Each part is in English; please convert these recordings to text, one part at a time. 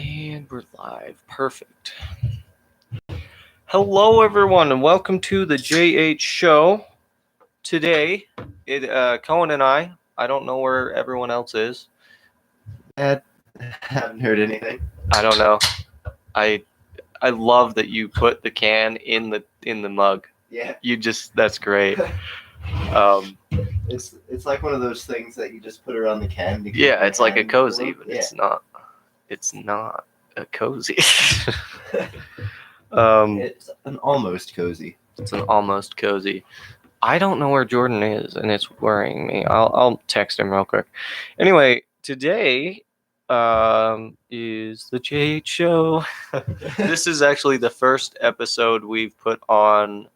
And we're live. Perfect. Hello, everyone, and welcome to the JH Show. Today, Cohen and I don't know where everyone else is. I haven't heard anything. I don't know. I love that you put the can in the mug. Yeah. That's great. It's like one of those things that you just put around the can. To keep Yeah, the it's like a can cozy, warm. but Yeah. it's not a cozy. It's an almost cozy. It's an almost cozy. I don't know where Jordan is, and it's worrying me. I'll text him real quick. Anyway, today is the JH Show. This is actually the first episode we've put on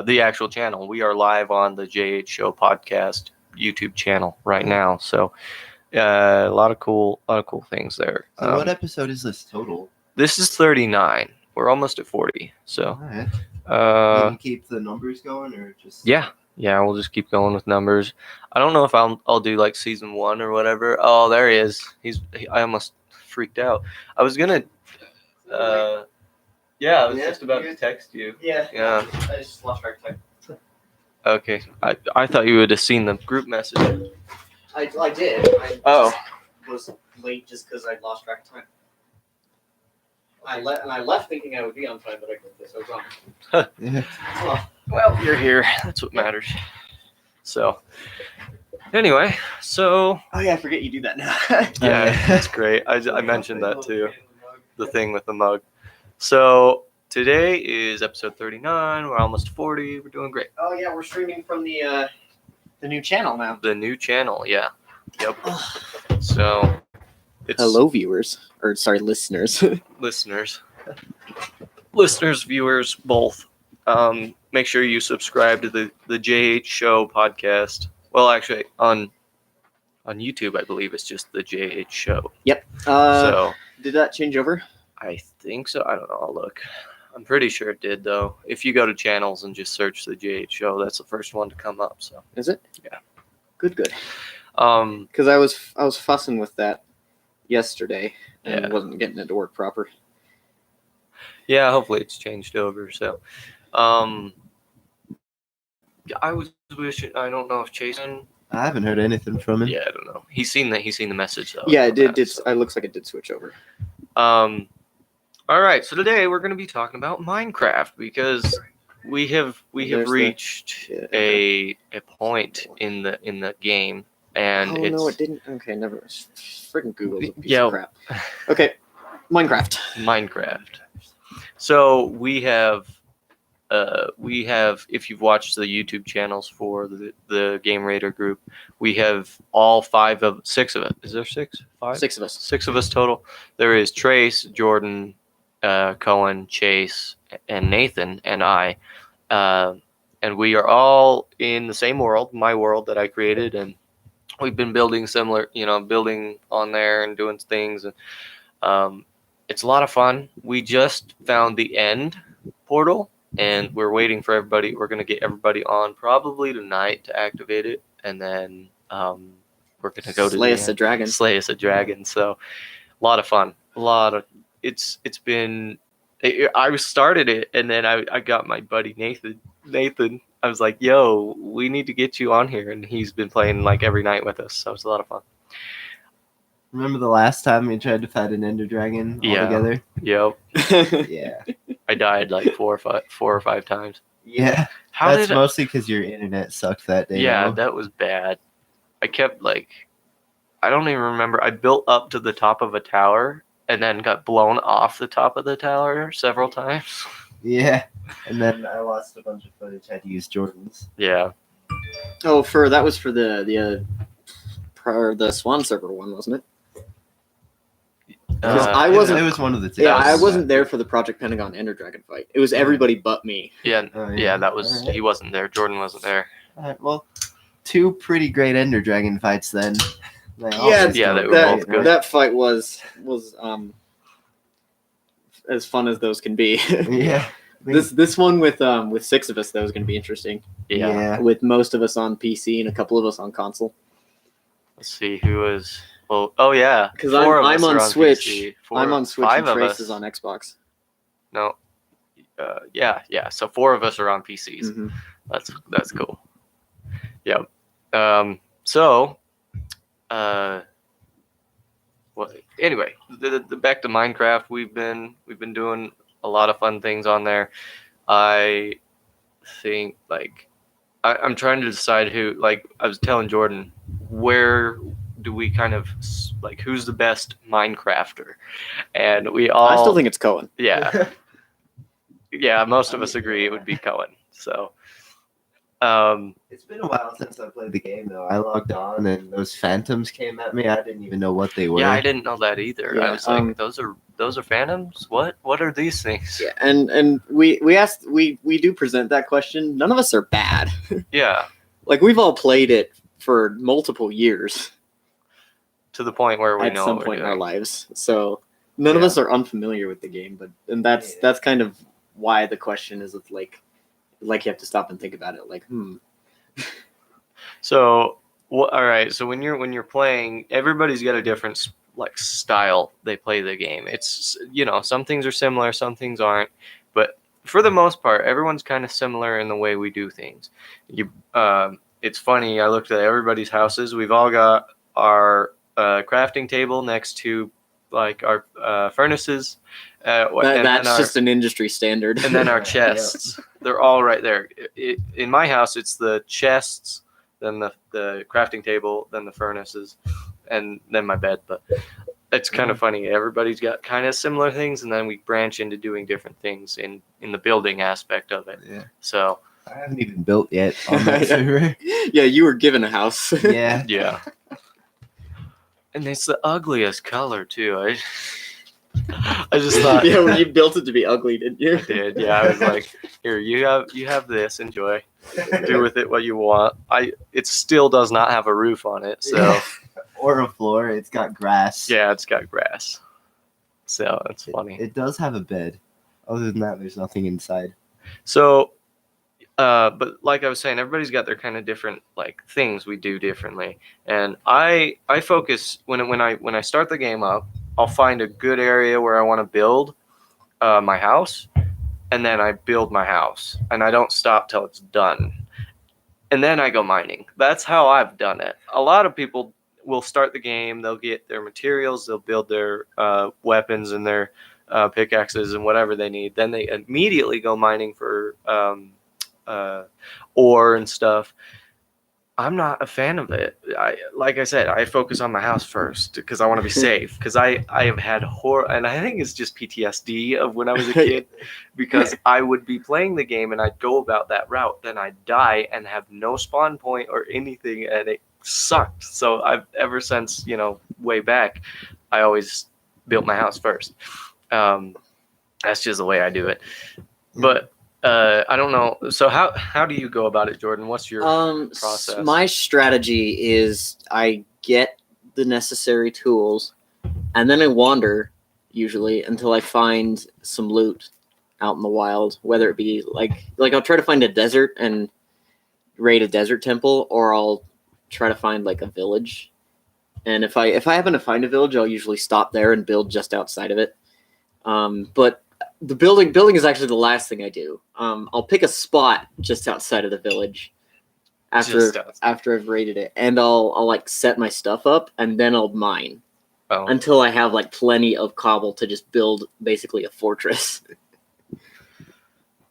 the actual channel. We are live on the JH Show podcast YouTube channel right now. So a lot of cool things there. So what episode is this total? This is 39. We're almost at 40. So All right. You can keep the numbers going, or just yeah, we'll just keep going with numbers. I don't know if I'll do like season 1 or whatever. Oh, there he is. I almost freaked out. I was gonna I was just about to text you. Yeah. I just lost track of time. Okay. I thought you would have seen the group message. I did. I was late just because I lost track of time. I left thinking I would be on time, but I was wrong. Yeah. Well, you're here. That's what matters. So, anyway, Oh yeah, I forget you do that now. yeah, that's great. I mentioned that too. The thing with the mug. So today is episode 39. We're almost 40. We're doing great. Oh yeah, we're streaming from the new channel now. The new channel, yeah. Yep. So it's Hello, viewers, or sorry, listeners. listeners, viewers, both. Make sure you subscribe to the JH Show podcast. Well, actually, on YouTube, I believe it's just the JH Show. Yep. So Did that change over? I think so. I don't know. I'll look. I'm pretty sure it did, though. If you go to channels and just search the JH Show, that's the first one to come up. So Is it? Yeah. Good. um, Because I was fussing with that yesterday and Yeah. wasn't getting it to work proper. yeah. Hopefully, it's changed over. So, I was wishing. I don't know if Jason. I haven't heard anything from him. Yeah, I don't know. He's seen the message though. Yeah, it did. So. It looks like it did switch over. All right. So today we're going to be talking about Minecraft because we have There's reached a point in the game, and Oh it's no, it didn't. Okay, never. Freaking Google's a piece Yeah. of crap. Okay, Minecraft. Minecraft. So we have if you've watched the YouTube channels for the Game Raider group, we have all 6 of it. Is there 6? 5? 6 of us. 6 of us total. There is Trace, Jordan, Cohen, Chase, and Nathan, and I. And we are all in the same world, my world that I created, and we've been building similar, building on there and doing things. And it's a lot of fun. We just found the end portal, and we're waiting for everybody. We're going to get everybody on probably tonight to activate it, and then we're going to go to Slay us a dragon. Slay us a dragon. So a lot of fun. It's been. I started it, and then I got my buddy Nathan. I was like, "Yo, we need to get you on here," and he's been playing like every night with us. So it's a lot of fun. Remember the last time we tried to fight an Ender Dragon all Yeah. together? Yep, Yeah. I died like 4 or 5 times. Yeah. How That's did? mostly because your internet sucked that day. Yeah, though. that was bad. I kept I don't even remember. I built up to the top of a tower and then got blown off the top of the tower several times. Yeah. And then I lost a bunch of footage. I had to use Jordan's. Yeah. Oh, that was for the Swan server one, wasn't it? 'Cause I wasn't- It was one of the two. Yeah, I wasn't there for the Project Pentagon Ender Dragon fight. It was everybody but me. Yeah. Oh, Yeah, that was. Alright. He wasn't there. Jordan wasn't there. Alright, well, 2 pretty great Ender Dragon fights then. They Yeah, always yeah, go they were great, both good. right? That fight was as fun as those can be. Yeah. This one with 6 of us though is going to be interesting. Yeah. With most of us on PC and a couple of us on console. Let's see who was. Oh yeah. 'Cause Four of I'm us on are on Switch. PC. I'm on Switch and Five of Trace us. is on Xbox. No. Yeah. So 4 of us are on PCs. Mhm. That's cool. Yep. So, well, anyway, the back to Minecraft. We've been doing a lot of fun things on there. I think like I'm trying to decide who. Like I was telling Jordan, where do we kind of like who's the best Minecrafter? And we all. I still think it's Cohen. Yeah. Yeah. Most of us agree it would be Cohen. So. It's been a while since I played the game, though. I logged on and those phantoms came at me. I didn't even know what they were. Yeah, I didn't know that either. I Yeah, was like, those are phantoms? What are these things? Yeah, and we do present that question. None of us are bad. Yeah, Like we've all played it for multiple years to the point where we at know some what point we're in our doing. lives. So none of Yeah. us are unfamiliar with the game, and that's kind of why the question is like you have to stop and think about it. Like, So, all right. So when you're playing, everybody's got a different like style they play the game. It's some things are similar, some things aren't, but for the most part, everyone's kind of similar in the way we do things. It's funny. I looked at everybody's houses. We've all got our crafting table next to like our furnaces. that's just an industry standard. and then our Yeah. chests. They're all right there. In my house, it's the chests, then the crafting table, then the furnaces, and then my bed. But it's kind of funny. Everybody's got kind of similar things, and then we branch into doing different things in the building aspect of it. Yeah. So I haven't even built yet on that server. Yeah, you were given a house. Yeah. yeah, and it's the ugliest color too. I just thought. Yeah, when you built it to be ugly, didn't you? I did. Yeah, I was like, here, you have this. Enjoy. Do with it what you want. It still does not have a roof on it, so Or a floor. It's got grass. yeah, it's got grass. So it's funny. It does have a bed. Other than that, there's nothing inside. So, but like I was saying, everybody's got their kind of different like things we do differently, and I focus when I start the game up, I'll find a good area where I want to build my house, and then I build my house, and I don't stop till it's done, and then I go mining. That's how I've done it. A lot of people will start the game, they'll get their materials, they'll build their weapons and their pickaxes and whatever they need. Then they immediately go mining for ore and stuff. I'm not a fan of it. Like I said, I focus on my house first because I want to be safe. Because I have had horror, and I think it's just PTSD of when I was a kid. Because I would be playing the game and I'd go about that route, then I'd die and have no spawn point or anything, and it sucked. So I've ever since way back, I always built my house first. That's just the way I do it. But I don't know. So how do you go about it, Jordan? What's your process? My strategy is I get the necessary tools, and then I wander usually until I find some loot out in the wild. Whether it be like I'll try to find a desert and raid a desert temple, or I'll try to find like a village. And if I happen to find a village, I'll usually stop there and build just outside of it. But the building is actually the last thing I do. I'll pick a spot just outside of the village after I've raided it, and I'll like set my stuff up, and then I'll mine until I have like plenty of cobble to just build basically a fortress.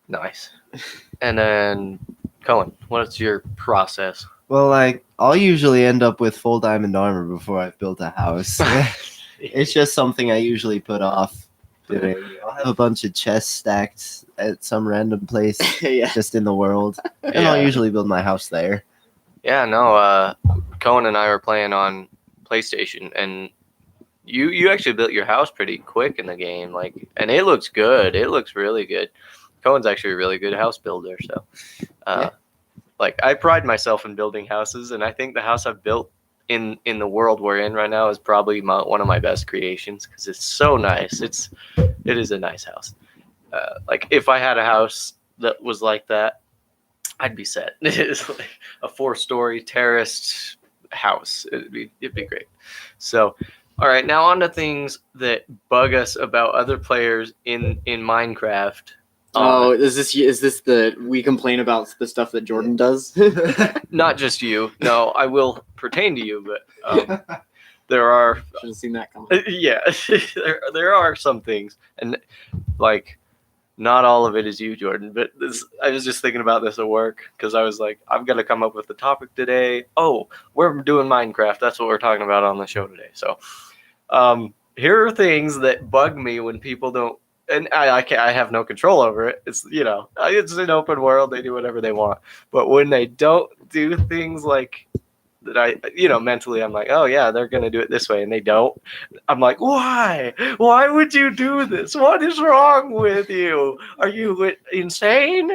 Nice. And then Cohen, what's your process? Well, I'll usually end up with full diamond armor before I've built a house. It's just something I usually put off doing. I'll have a bunch of chests stacked at some random place Yeah. just in the world, and I'll usually build my house there. Yeah, no. Cohen and I were playing on PlayStation, and you actually built your house pretty quick in the game, and it looks good. It looks really good. Cohen's actually a really good house builder, so I pride myself in building houses, and I think the house I've built in the world we're in right now is probably one of my best creations because it's so nice. It is a nice house. If I had a house that was like that, I'd be set. It's like a 4-story terraced house. It'd be great. So, all right, now on to things that bug us about other players in Minecraft. Oh, is this the we complain about the stuff that Jordan does? Not just you. No, I will pertain to you, but there are Should have seen that coming. yeah, there are some things, and like not all of it is you, Jordan. But I was just thinking about this at work because I was like, I'm gonna come up with a topic today. Oh, we're doing Minecraft. That's what we're talking about on the show today. So, here are things that bug me when people don't. And I have no control over it. It's it's an open world. They do whatever they want. But when they don't do things like that, mentally I'm like, oh yeah, they're gonna do it this way, and they don't. I'm like, why? Why would you do this? What is wrong with you? Are you insane?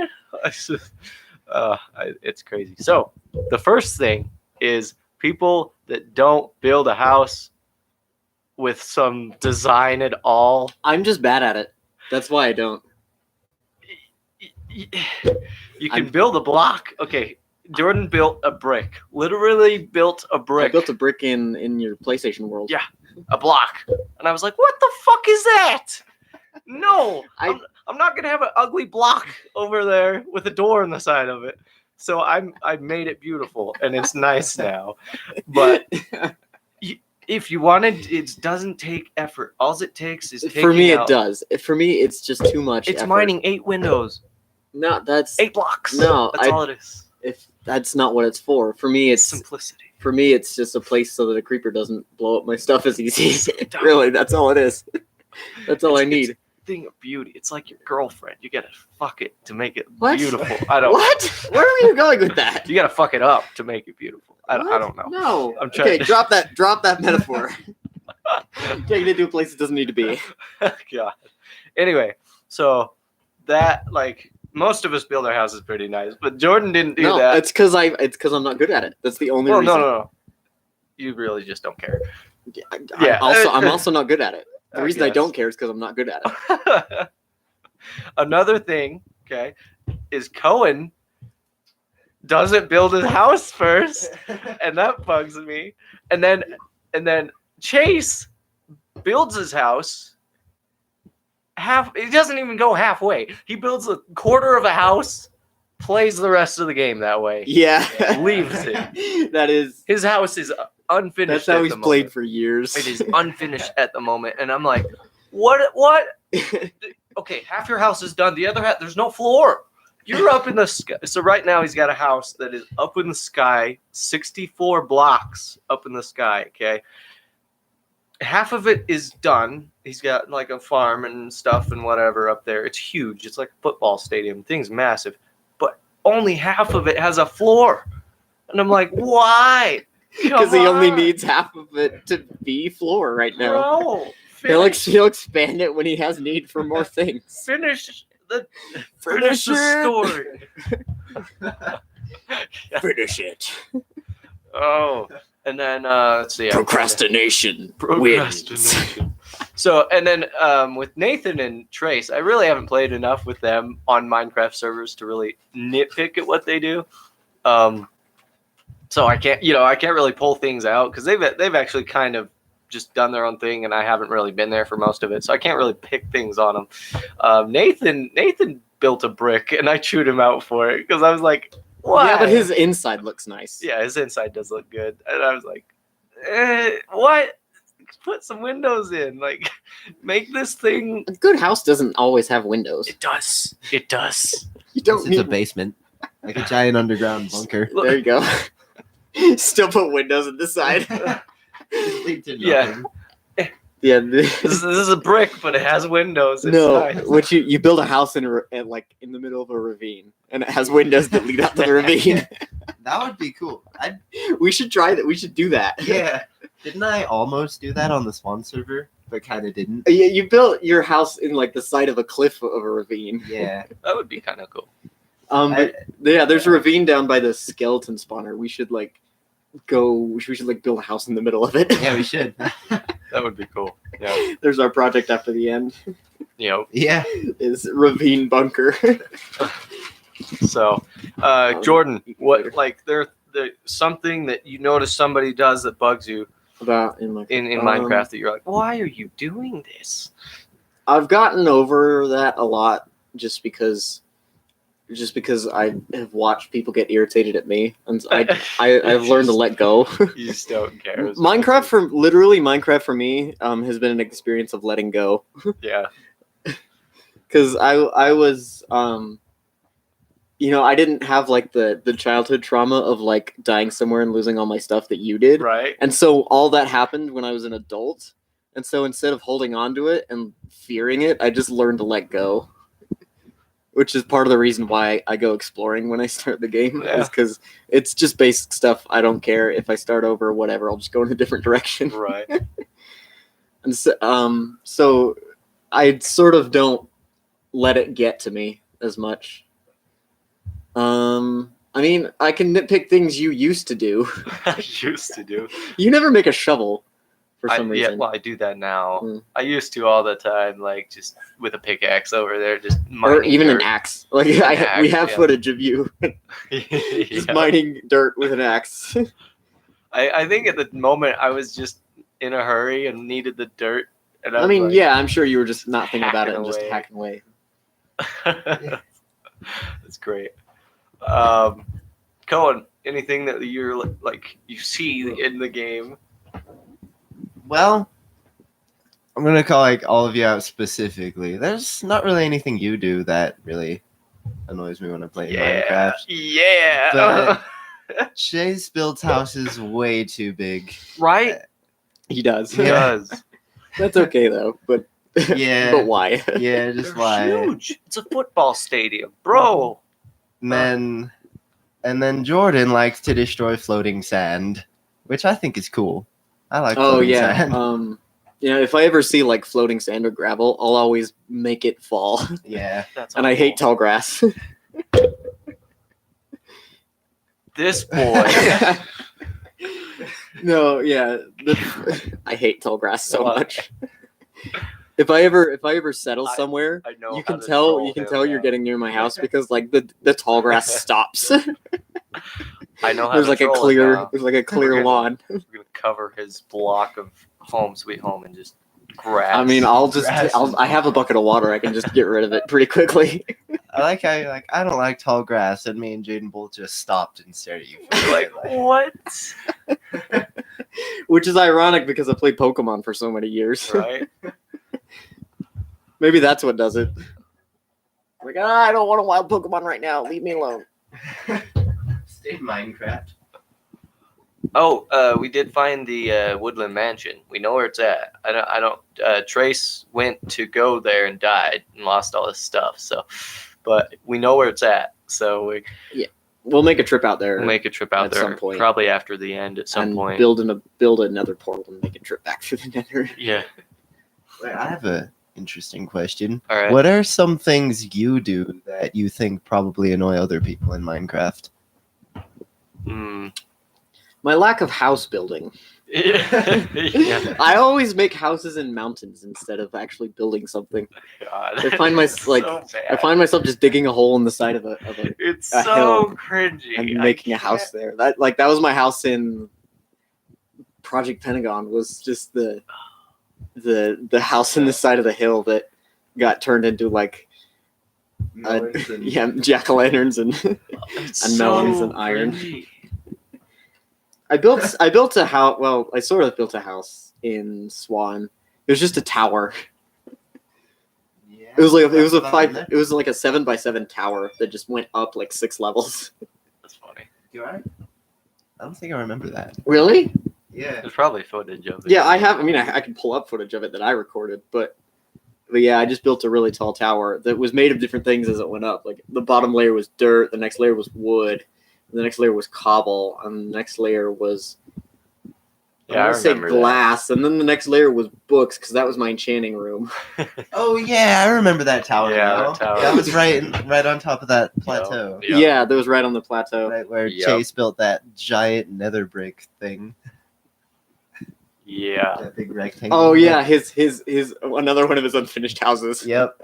It's crazy. So the first thing is people that don't build a house with some design at all. I'm just bad at it. That's why I don't. You can build a block. Okay, Jordan built a brick. Literally built a brick. I built a brick in your PlayStation world. Yeah, a block. And I was like, what the fuck is that? No, I'm not gonna have an ugly block over there with a door on the side of it. So I made it beautiful, and it's nice now. But if you wanted, it doesn't take effort. All it takes is taking For me, out. it does. For me, it's just too much. It's effort. mining 8 windows, No, that's 8 blocks. No, that's all it is. if that's not what it's for. For me, it's Simplicity. For me, it's just a place so that a creeper doesn't blow up my stuff as easy. Dumb. Really, that's all it is. That's all I It's- need. it's a thing of beauty. It's like your girlfriend. You gotta fuck it to make it What? beautiful. I don't. What? Where are you going with that? You gotta fuck it up to make it beautiful. I What? don't know. No. I'm trying Okay, to- drop that metaphor. Taking it to a place it doesn't need to be. God. Anyway, so that most of us build our houses pretty nice, but Jordan didn't do No, that. it's because I'm not good at it. That's the only Well, reason. no. You really just don't care. Yeah. I'm also not good at it. The reason I guess. don't care is because I'm not good at it. Another thing, okay, is Cohen doesn't build his house first, and that bugs me. And then Chase builds his house. He doesn't even go halfway. He builds a quarter of a house, plays the rest of the game that way. Yeah. Leaves it. That is. His house is unfinished. That's how at he's the played moment. for years. It is unfinished at the moment, and I'm like, what? Okay, half your house is done. The other half, there's no floor. You're up in the sky. So right now he's got a house that is up in the sky, 64 blocks up in the sky. Okay, half of it is done. He's got like a farm and stuff and whatever up there. It's huge. It's like a football stadium. Thing's massive, but only half of it has a floor. And I'm like, why? Because he only Come needs half of it to be floor right on. now. No, He'll expand it when he has need for more things. finish the Finish story. Finish it. Oh, and then let's see. Procrastination. Procrastination. So, and then with Nathan and Trace, I really haven't played enough with them on Minecraft servers to really nitpick at what they do. So I can't really pull things out because they've actually kind of just done their own thing, and I haven't really been there for most of it, so I can't really pick things on them. Nathan built a brick, and I chewed him out for it because I was like, "What?" Yeah, but his inside looks nice. Yeah, his inside does look good. And I was like, what? Put some windows in. Like, make this thing. A good house doesn't always have windows. It does. It does. You don't It's a need. basement, like a giant underground bunker. Look, There you go. Still put windows in the side. Yeah. Yeah. this is a brick, but it has windows. It's No, nice. what you build a house in the middle of a ravine, and it has windows that lead out to the ravine. That would be cool. We should try that. We should do that. Yeah. Didn't I almost do that on the Swan server, but kind of didn't? Yeah, you built your house in like the side of a cliff of a ravine. Yeah. That would be kind of cool. But, yeah, there's a ravine down by the skeleton spawner. We should build a house in the middle of it. Yeah, we should. That would be cool. Yeah. There's our project after the end. Yeah. Is ravine bunker. So, Jordan, what, like, there something that you notice somebody does that bugs you About in Minecraft. in Minecraft that you're like, why are you doing this? I've gotten over that a lot just because I have watched people get irritated at me, and I've learned to let go. You just don't care. Minecraft for me has been an experience of letting go. Yeah. Because I was I didn't have like the childhood trauma of like dying somewhere and losing all my stuff that you did. Right. And so all that happened when I was an adult. And so instead of holding on to it and fearing it, I just learned to let go. Which is part of the reason why I go exploring when I start the game. Yeah. Is because it's just basic stuff. I don't care if I start over or whatever. I'll just go in a different direction. Right. And so I sort of don't let it get to me as much. I mean, I can nitpick things you used to do. I used to do. You never make a shovel for some reason. Yeah, well, I do that now. Mm. I used to all the time, like just with a pickaxe over there, just or mining even an dirt. axe. Like we axe, have yeah. footage of you just Yeah. mining dirt with an axe. I think at the moment I was just in a hurry and needed the dirt. And I was mean, like, yeah, I'm sure you were just not thinking about it hacking and just away. hacking away. That's great. Cohen, anything that you're like you see in the game? Well, I'm gonna call like all of you out specifically. There's not really anything you do that really annoys me when I play Minecraft. Yeah. Chase builds houses way too big. Right? He does. He Yeah. does. That's okay though, but Yeah. but why? Yeah, just They're why. huge. It's a football stadium, bro. And then Jordan likes to destroy floating sand, which I think is cool. I like Oh floating yeah. sand. If I ever see like floating sand or gravel, I'll always make it fall. Yeah. That's And I hate awful. tall grass. This boy. No, yeah. I hate tall grass so Well, much. If I ever settle I- somewhere, I know. you how can to tell troll him you're now. getting near my house because like the tall grass stops. I know how There's to like a troll it clear now. there's like a clear We're gonna- lawn. We're gonna cover his block of home sweet home and just grass. I mean, Grass I have a bucket of water. I can just get rid of it pretty quickly. I like how you're like, I don't like tall grass, and me and Jaden both just stopped and stared at you. For like what? Which is ironic because I played Pokemon for so many years. Right? Maybe that's what does it. Like, I don't want a wild Pokemon right now. Leave me alone. Stay Minecraft. Oh, we did find the Woodland Mansion. We know where it's at. I don't. Trace went to go there and died and lost all his stuff. So, but we know where it's at. So We'll make a trip out there. we'll make a trip out At there. some point. Probably after the end at some and point. build another portal and make a trip back through the Nether. Yeah. Wait, I have a interesting question. All right. What are some things you do that you think probably annoy other people in Minecraft? Hmm. My lack of house building. Yeah. I always make houses in mountains instead of actually building something. God. I find my- It's like, so bad. I find myself just digging a hole in the side of a it's a so hill cringy. and I making a can't- house there. That was my house in Project Pentagon. Was just the house in the side of the hill that got turned into like jack o' lanterns and It's and melons and iron. cringy. I built a house. Well, I sort of built a house in Swan. It was just a tower. It was like it was like a 7x7 tower that just went up like 6 levels. That's funny. I don't think I remember that. Really? Yeah. There's probably footage of it. Yeah, I have. I mean, I can pull up footage of it that I recorded, but yeah, I just built a really tall tower that was made of different things as it went up. Like the bottom layer was dirt, the next layer was wood, the next layer was cobble, and the next layer was Yeah, I I say remember that. glass, and then the next layer was books because that was my enchanting room. Oh yeah, I remember that tower. Yeah, now. that tower. That was right on top of that plateau. Yeah. Yeah, that was right on the plateau. Right where Yep. Chase built that giant nether brick thing. Yeah. That big rectangle. Oh yeah, his another one of his unfinished houses. Yep.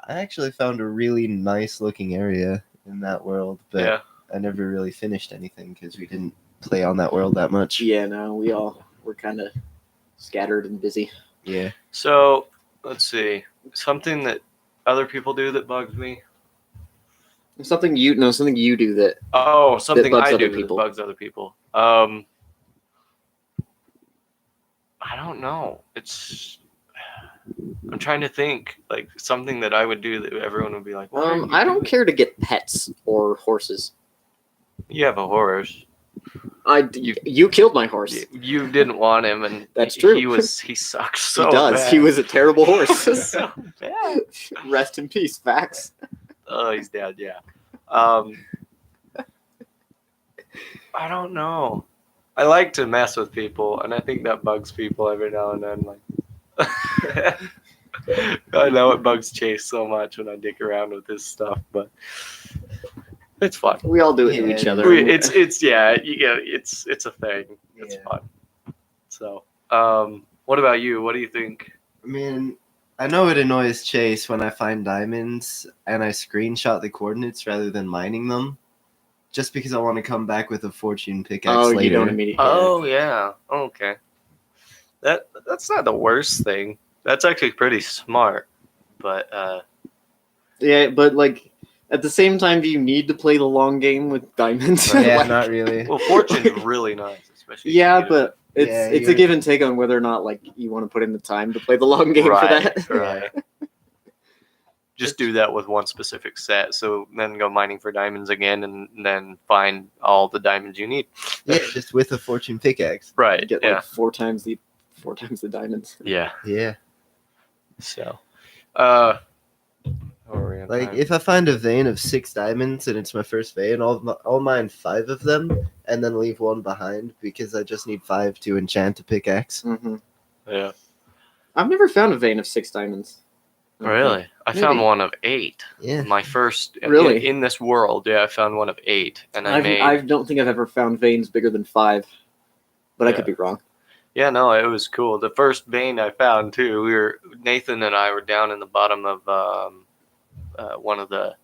I actually found a really nice looking area in that world, but Yeah. I never really finished anything because we didn't play on that world that much. Yeah, no, we all were kind of scattered and busy. Yeah. So let's see. Something that other people do that bugs me. Something you do that. Oh, something bugs I other do people. that bugs other people. I don't know. I'm trying to think like something that I would do that everyone would be like, "Why are you I don't doing-" care to get pets or horses. You have a horse. You killed my horse. You didn't want him, and That's true. He sucks so he does. bad. He was a terrible horse. so bad. Rest in peace, Fax. Oh, he's dead. Yeah. I don't know. I like to mess with people, and I think that bugs people every now and then. Like, I know it bugs Chase so much when I dick around with this stuff, but it's fun. We all do it to Yeah, each other. It's a thing. It's Yeah. fun. So, what about you? What do you think? I mean, I know it annoys Chase when I find diamonds and I screenshot the coordinates rather than mining them, just because I want to come back with a fortune pickaxe Oh, later. you don't immediately. Oh yeah. Okay. That's not the worst thing. That's actually pretty smart. But Yeah, but like at the same time, do you need to play the long game with diamonds? Yeah, Like- not really. well, fortune's really nice, especially. if you Yeah, get it. but it's Yeah, it's a you're- give and take on whether or not like you want to put in the time to play the long game right, for that. right. Just do that with one specific set. So then go mining for diamonds again, and then find all the diamonds you need. Yeah, just with a fortune pickaxe. Right. Get yeah. like four times the diamonds. Yeah. Yeah. So, how are we on Like, time? if I find a vein of 6 diamonds and it's my first vein, I'll mine 5 of them and then leave 1 behind because I just need 5 to enchant a pickaxe. Mm-hmm. Yeah. I've never found a vein of 6 diamonds. Really? I found Maybe. one of 8. Yeah. My first. Really? In this world, yeah, I found one of 8, and I don't think I've ever found veins bigger than 5, but I Yeah. could be wrong. Yeah, no, it was cool. The first vein I found too. Nathan and I were down in the bottom of one of the.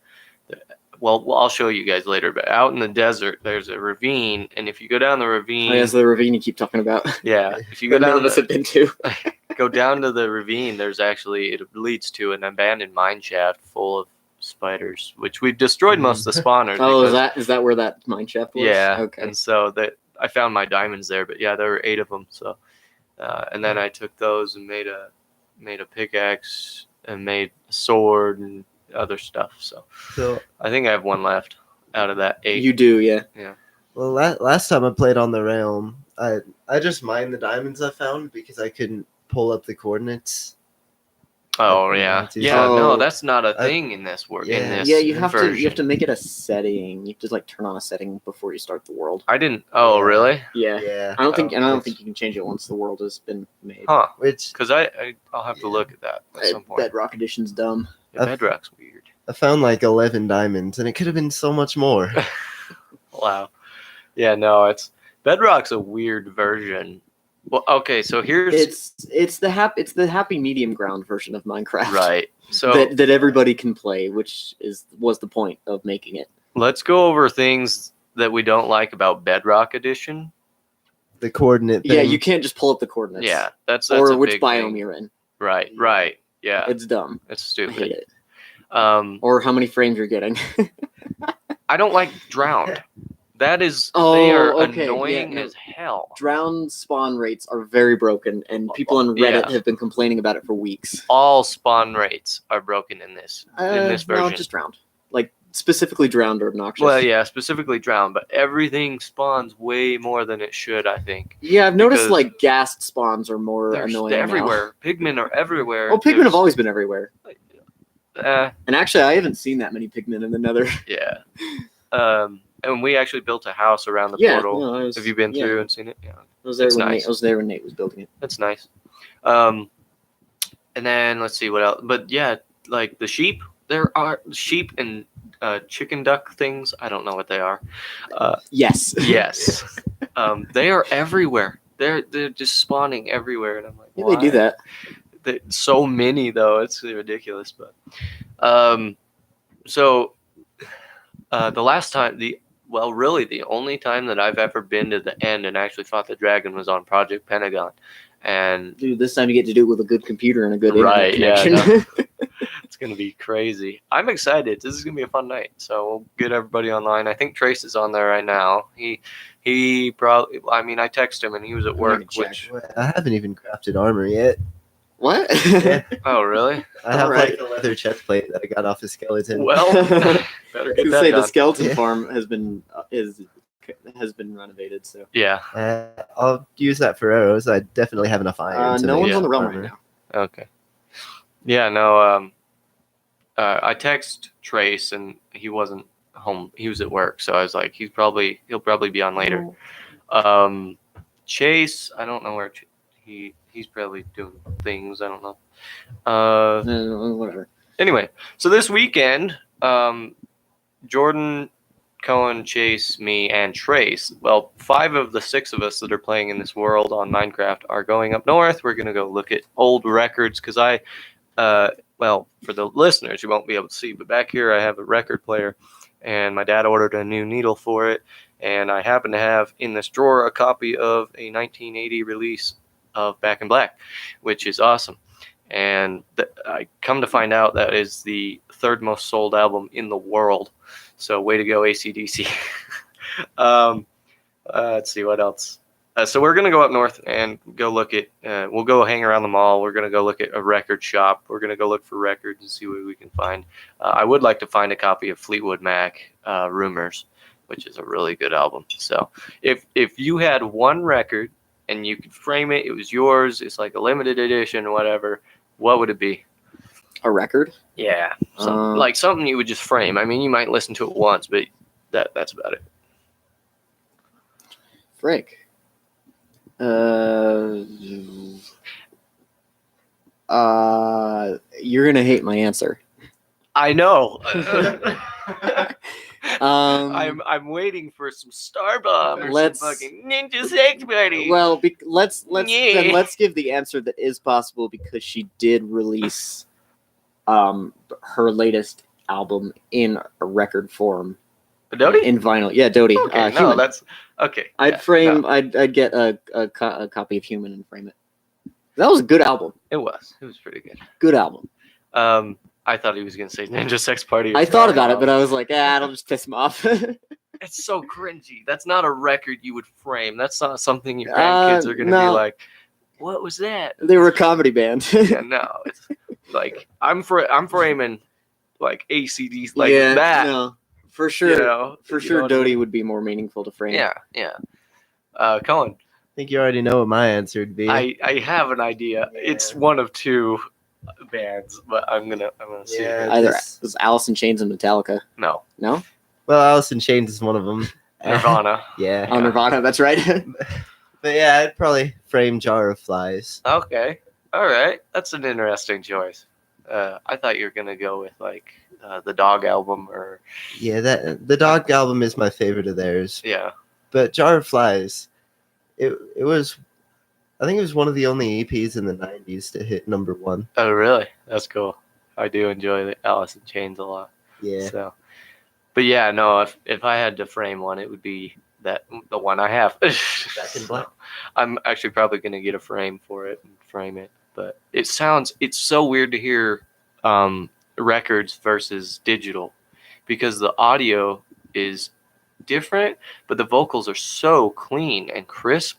Well, I'll show you guys later. But out in the desert, there's a ravine, and if you go down the ravine, Oh, yeah, it's the ravine you keep talking about. yeah, if you go That none down of us have been to. go down to the ravine, there's actually it leads to an abandoned mine shaft full of spiders, which we've destroyed most of the spawners. Oh, because- is that where that mine shaft was? yeah. Okay. And so that I found my diamonds there, but yeah, there were 8 of them. So, and then I took those and made a pickaxe and made a sword and other stuff. So So, I think I have 1 left out of that 8. You do, yeah. well, last time I played on the realm, I just mined the diamonds I found because I couldn't pull up the coordinates. Oh yeah, too. yeah. Oh. No, that's not a I- thing in this work. Yeah. In this Yeah, you have version. to make it a setting. You have to like turn on a setting before you start the world. I didn't. Oh Yeah. really? Yeah. Yeah. I don't think which- you can change it once the world has been made. Huh? Which Because I'll have to look at that at some point. Bedrock Edition's dumb. Yeah, Bedrock's weird. I found like 11 diamonds, and it could have been so much more. Wow. Yeah, no, Bedrock's a weird version. Well, okay, so here's It's the happy medium ground version of Minecraft. right. So that everybody can play, which was the point of making it. let's go over things that we don't like about Bedrock Edition. The coordinate thing. Yeah, you can't just pull up the coordinates. Yeah, that's or a which big biome thing. you're in. Right, right. Yeah, It's dumb. it's I stupid. hate it. Or Or how many frames you're getting. I don't like Drowned. That is, they Oh, are okay, annoying yeah, no. as hell. Drowned spawn rates are very broken, and people on Reddit Yeah. have been complaining about it for weeks. All spawn rates are broken in this version. No, just drowned. Like specifically drowned or obnoxious. Well, yeah, specifically Drowned, but everything spawns way more than it should, I think. Yeah, I've noticed because like ghast spawns are more They're annoying now. everywhere. Pigmen are everywhere. Oh, pigmen There's- have always been everywhere. Uh, And actually, I haven't seen that many pigmen in the Nether. yeah. And we actually built a house around the Yeah, portal. no, I was, Have you been yeah, through and seen it? Yeah, I was there It's when nice. Nate, I was there when Nate was building it. that's nice. And then let's see what else. But yeah, like the sheep. There are sheep and chicken duck things. I don't know what they are. Yes. Yes, they are everywhere. They're just spawning everywhere, and I'm like, Yeah, they do why? that. So many though, it's ridiculous. But so the last time well, really, the only time that I've ever been to the end and actually fought the dragon was on Project Pentagon, and Dude, this time you get to do it with a good computer and a good Right, internet yeah, connection. it's gonna be crazy. I'm excited. This is gonna be a fun night. So we'll get everybody online. I think Trace is on there right now. He probably. I mean, I texted him and he was at work. check. Which I haven't even crafted armor yet. What? Yeah. oh really? I have Alright. like a leather chest plate that I got off a skeleton. Well, better I get was that say the done. skeleton Yeah. farm has been renovated. So Yeah. I'll use that for arrows. I definitely have enough iron. to no make one's on the realm armor. right now. Okay. Yeah. No. I text Trace and he wasn't home. He was at work, so I was like, he'll probably be on later. Chase, I don't know where he's probably doing things. I don't know. Whatever. Anyway, so this weekend, Jordan, Cohen, Chase, me, and Trace. Well, 5 of the 6 of us that are playing in this world on Minecraft are going up north. We're gonna go look at old records because well, for the listeners, you won't be able to see, but back here I have a record player, and my dad ordered a new needle for it, and I happen to have in this drawer a copy of a 1980 release of Back in Black, which is awesome. And I come to find out that is the 3rd most sold album in the world. So way to go, AC/DC. Let's see what else. So we're gonna go up north and go look at. We'll go hang around the mall. We're gonna go look at a record shop. We're gonna go look for records and see what we can find. I would like to find a copy of Fleetwood Mac, Rumors, which is a really good album. So if you had one record and you could frame it, it was yours. It's like a limited edition, whatever. What would it be? A record? Yeah, like something you would just frame. I mean, you might listen to it once, but that's about it. Frick. You're gonna hate my answer. I know. I'm waiting for some Star Bomb or Let's- some fucking Ninja Sex Buddy. Well, let's Yeah. give the answer that is possible because she did release her latest album in a record form Dodie? in vinyl. Yeah, Dodie. Okay, no, Human. that's okay. I'd yeah, frame. no, I'd get a copy of Human and frame it. That was a good album. it was pretty good. Good album. I thought he was gonna say Ninja Sex Party. I thought about it, but I was like, it'll just piss him off. it's so cringy. That's not a record you would frame. That's not something your grandkids are gonna no. be like. What was that? They were a comedy band. Yeah, no, it's like I'm framing like ACDs like that. No, for sure. You know, For you sure, know what I Dodie mean? would be more meaningful to frame. Yeah. Colin, I think you already know what my answer would be. I have an idea. Yeah. It's one of 2 bands, but I'm gonna see. Yeah. Either This- it was Alice in Chains and Metallica. No, No? Well, Alice in Chains is one of them. Nirvana. Yeah. Oh, Nirvana, that's right. But yeah, I'd probably frame Jar of Flies. Okay, all right, that's an interesting choice. I thought you were gonna go with like the Dog album or Yeah, the Dog album is my favorite of theirs. yeah. But Jar of Flies, it was, I think it was one of the only EPs in the 90s to hit #1. Oh really? That's cool. I do enjoy the Alice in Chains a lot. Yeah. So, but yeah, no. If I had to frame one, it would be the one I have. Back in Black. I'm actually probably gonna get a frame for it and frame it. But it's so weird to hear records versus digital because the audio is different, but the vocals are so clean and crisp.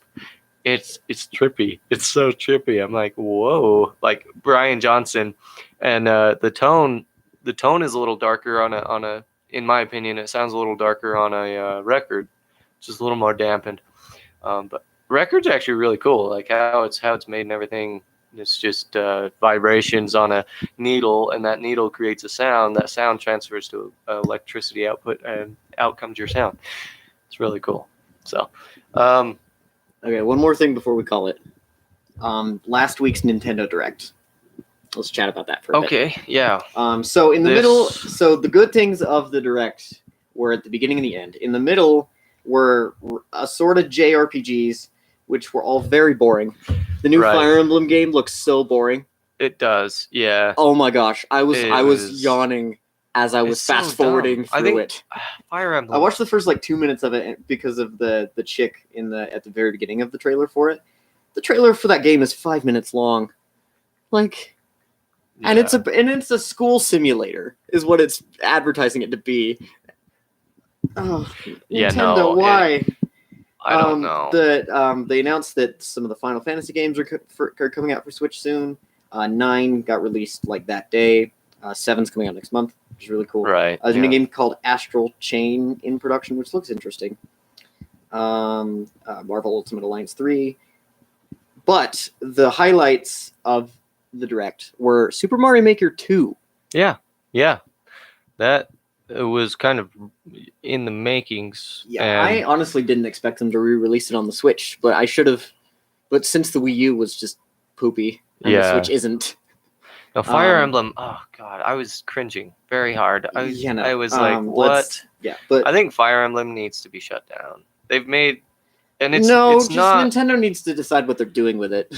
It's trippy. It's so trippy. I'm like, whoa! Like Brian Johnson, and the tone is a little darker on a. In my opinion, it sounds a little darker on a record, just a little more dampened. But records are actually really cool. Like how it's made and everything. It's just vibrations on a needle, and that needle creates a sound. That sound transfers to electricity output, and out comes your sound. It's really cool. So, Okay, one more thing before we call it. Last week's Nintendo Direct. Let's chat about that for a bit. okay, yeah. So in the This- middle, so the good things of the Direct were at the beginning and the end. In the middle were assorted JRPGs, which were all very boring. The new Right. Fire Emblem game looks so boring. It does, yeah. Oh my gosh, I was It I was was- yawning as I was It's so fast forwarding dumb. I through think- it. Fire Emblem. I watched the first like 2 minutes of it because of the chick at the very beginning of the trailer for it. The trailer for that game is 5 minutes long, like, and Yeah. it's a school simulator, is what it's advertising it to be. Oh, Yeah, Nintendo, no, why? I don't know. They announced that some of the Final Fantasy games are coming out for Switch soon. 9 got released like that day. 7's coming out next month, which is really cool. Right. There's a yeah. new game called Astral Chain in production, which looks interesting. Marvel Ultimate Alliance 3. But the highlights of the Direct were Super Mario Maker 2. Yeah. That was kind of in the makings. Yeah, I and honestly didn't expect them to re-release it on the Switch, but I should have. But since the Wii U was just poopy, and the Yeah. Switch isn't. now Fire um, Emblem. Oh God, I was cringing very hard. I was like, let's- what? Yeah, but I think Fire Emblem needs to be shut down. They've made, and it's just not. Nintendo needs to decide what they're doing with it.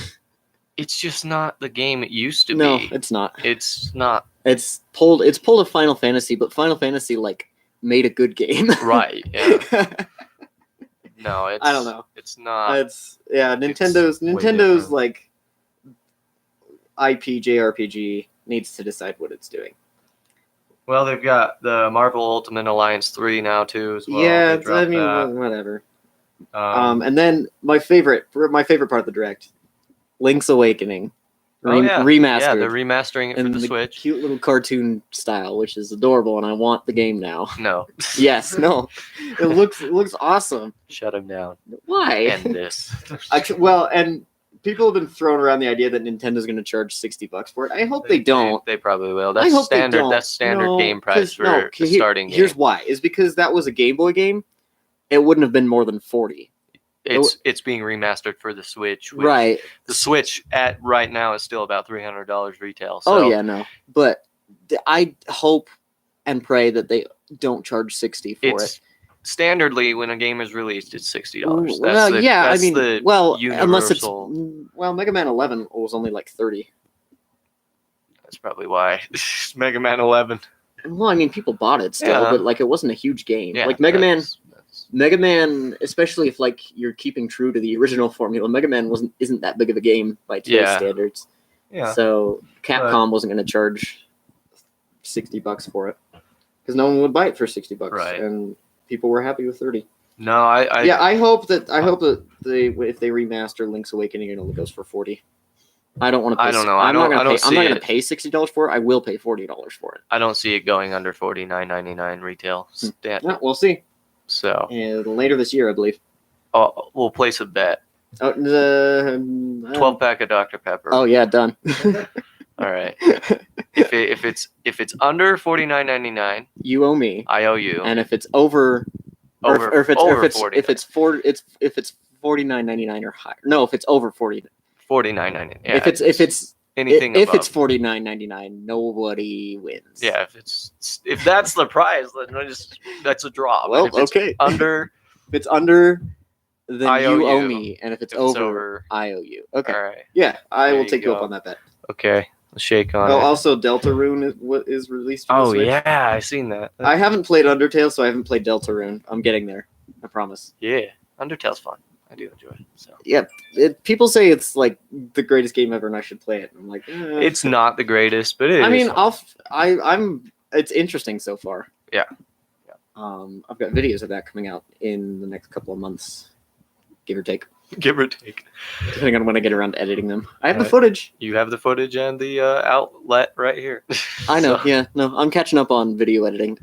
It's just not the game it used to No, be. it's not. It's not It's pulled a Final Fantasy, but Final Fantasy like made a good game. right. Yeah. No, it's. I don't know. It's not. It's Nintendo's way different. like IP JRPG needs to decide what it's doing. Well, they've got the Marvel Ultimate Alliance 3 now too as well. yeah, They dropped that. whatever. Um, And then my favorite part of the Direct, Link's Awakening, oh, yeah. remastered. Yeah, they're remastering it for in the Switch. cute little cartoon style, which is adorable, and I want the game now. No. Yes, no, it looks awesome. Shut him down. Why? End this. And people have been throwing around the idea that Nintendo's going to charge $60 for it. I hope they don't. They probably will. I That's hope they standard. don't. That's standard No, game price 'cause- for no, the starting Here's game. why: is because that was a Game Boy game. It wouldn't have been more than 40. It's being remastered for the Switch. Which Right. The Switch at right now is still about $300 retail. So Oh yeah, no. But I hope and pray that they don't charge 60 for it's it. standardly when a game is released, it's $60. Well, yeah, that's I mean, the unless it's universal. Mega Man 11 was only like 30. That's probably why Mega Man 11. Well, I mean, people bought it still, Yeah. but like it wasn't a huge game. Yeah, Like Mega Man, especially if like you're keeping true to the original formula, Mega Man isn't that big of a game by today's Yeah. standards. Yeah. So Capcom wasn't going to charge $60 for it because no one would buy it for $60, Right. and people were happy with 30. No, I I hope that if they remaster Link's Awakening, it only goes for 40. I don't want to. I don't know. I I'm not don't going see to it. pay $60 for it. I will pay $40 for it. I don't see it going under $49.99 retail. Yeah, we'll see. So Later this year, I believe. we'll place a bet. Oh, 12 pack of Dr. Pepper. Oh yeah, done. All right. If it's under $49.99, You owe me. I owe you. And if it's over, over or if it's over if it's 40, if it's $49.99 or higher. No, if it's over 40. $49.99. Yeah, if it's anything if above. it's $49.99, nobody wins. Yeah, if that's the prize, then that's a draw. But Well, if it's okay. under, If it's under, then I owe you owe you. me, and if it's if it's over, over, I owe you. Okay. all right. Yeah, I There will you take you up go. on that bet. Okay, let's shake on Oh, it. also Deltarune is released. For the Oh Switch. yeah, I seen that. I haven't played Undertale, so I haven't played Deltarune. I'm getting there. I promise. Yeah, Undertale's fun. I do enjoy it. So People say it's like the greatest game ever, and I should play it. I'm like, it's not the greatest, but it I is mean, fun. I'm. It's interesting so far. Yeah. I've got videos of that coming out in the next couple of months, give or take, give or take. depending on when I get around to editing them. I have the Right. footage. You have the footage and the outlet right here. I know. So- Yeah. No, I'm catching up on video editing.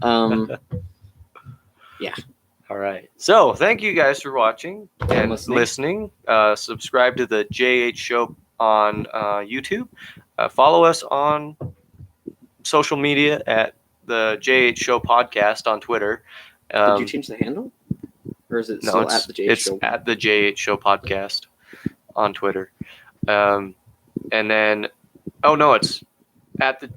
All right. So thank you guys for watching and listening. listening. Subscribe to the JH Show on YouTube. Follow us on social media at the JH Show Podcast on Twitter. Did you change the handle, or is it No, still it's at the JH it's Show? at the JH Show Podcast on Twitter. And then, oh no, it's at the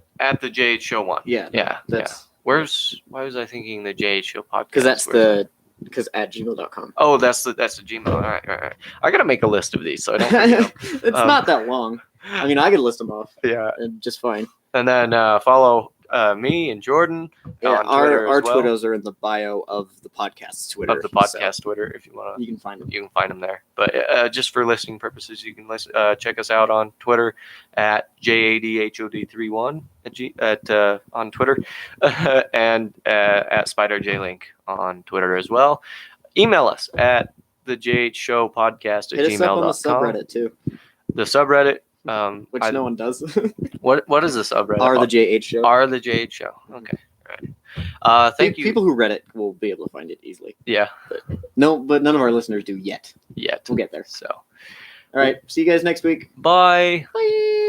JH Show one. Yeah. Yeah. That's Why was I thinking the JH Show Podcast? because at gmail.com. Oh, that's the Gmail. All right. I gotta make a list of these so I don't forget. It's not that long. I mean, I could list them off Yeah. just fine. And then follow me and Jordan Yeah, on Twitter our as well. Twitters are in the bio of the podcast's Twitter. Of the podcast Twitter, if you want so you can find them. you can find them there. But just for listening purposes, you can check us out on Twitter at JADHOD31 on Twitter and at SpiderJLink on Twitter as well. Email us at the JH Show Podcast at Hit us up on the gmail.com. subreddit too, The subreddit. which no one does. What is the subreddit? Are the JH show? Are the JH Show. Okay. All right. Thank you. People who read it will be able to find it easily. Yeah. No, but none of our listeners do yet. Yet. We'll get there. So. All right. See you guys next week. Bye. Bye.